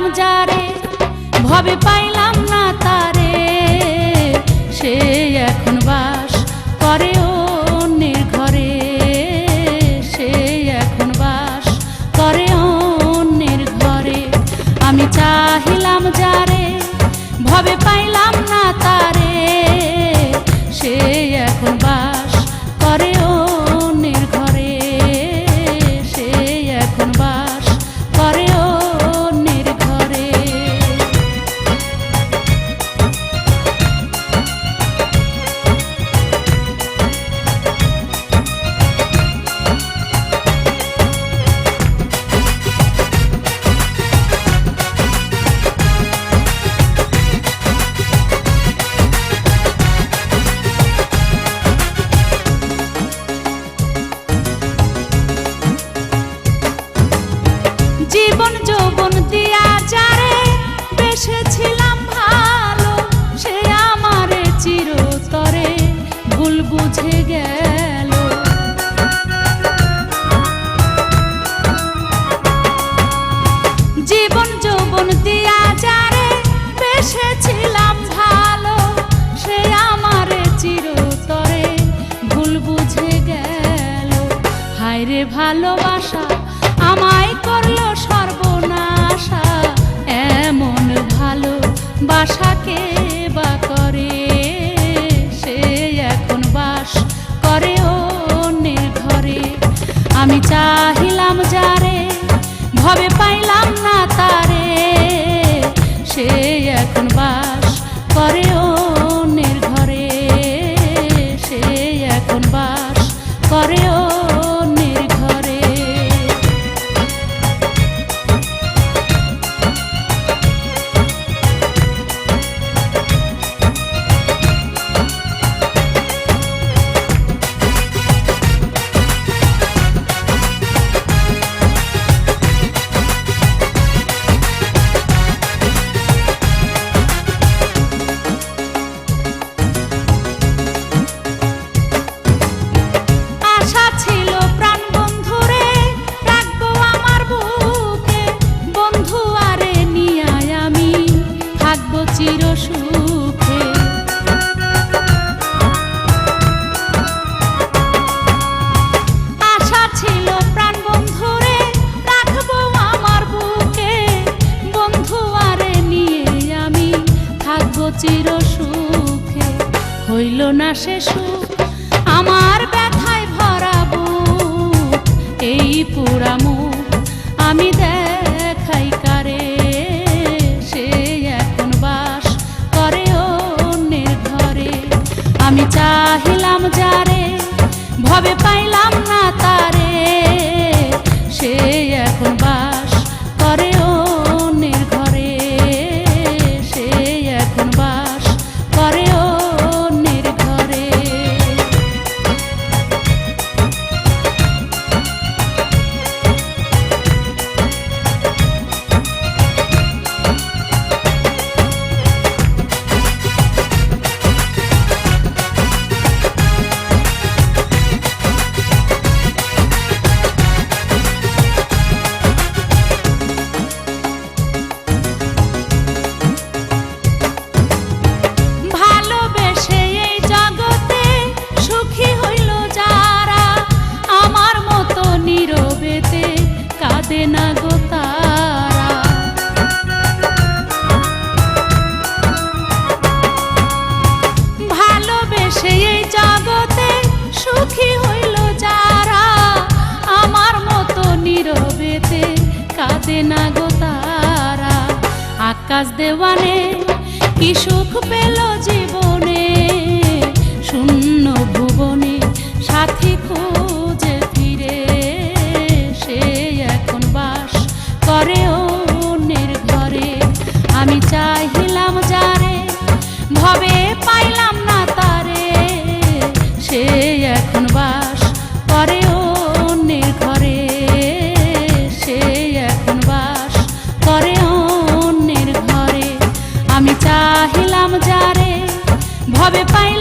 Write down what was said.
চাহিলাম যারে ভবে পাইলাম না তারে, সে এখন বাস করে অন্যের ঘরে, সে এখন বাস করে অন্যের ঘরে। আমি চাহিলাম যারে ভবে পাইলাম না তারে, সে এখন বাস করে অন্যের ঘরে, সে এখন বাস করে অন্যের ঘরে। জীবন যৌবন দিয়া যারে বেসেছিলাম ভালো, সে আমারে চিরতরে ভুল বুঝে গেল। জীবন যৌবন দিয়া যারে বেসেছিলাম ভালো, সে আমারে চিরতরে ভুল বুঝে গেল। হায় রে ভালোবাসা আমায় করলো সর্বনাশা, এমন ভালো বাসাকে বা করে, সে এখন বাস করে অন্যের ঘরে। আমি চাহিলাম যারে ভবে পাইলাম না তারে, সে এখন বাস করে অন্যের ঘরে, সে এখন বাস করে অন্যের ঘরে। চির সুখে আশা ছিল প্রাণ বন্ধুরে রাখবো আমার বুকে, বন্ধু আরে নিয়ে আমি থাকবো চির সুখে। হইল না সে সুখ আমার ব্যথায় ভরা বুক, এই পুরা মুখ আমি দেখাই কারে, সে এখন বাস করে অন্যের ঘরে। আমি চাহিলাম যারে ভবে পাইলাম না তারে, সে এখন বাস করে অন্যের ঘরে, সে এখন বাস করে অন্যের ঘরে। কাঁদে না গো তারা, ভালোবেসে এই জগতে সুখী হইল যারা, আমার মতো নীরবেতে কাঁদে না গো তারা। আকাশ দেওয়ানে কি সুখ পেল জীবনে, শূন্য ভুবনে সাথী খুঁজে ফিরে, সে এখন বাস করে অন্যের ঘরে। আমি চাহিলাম যারে ভবে পাইলাম না তারে, সে এখন বাস করে অন্যের ঘরে, সে এখন বাস করে অন্যের ঘরে। আমি চাহিলাম যারে ভবে পাইলাম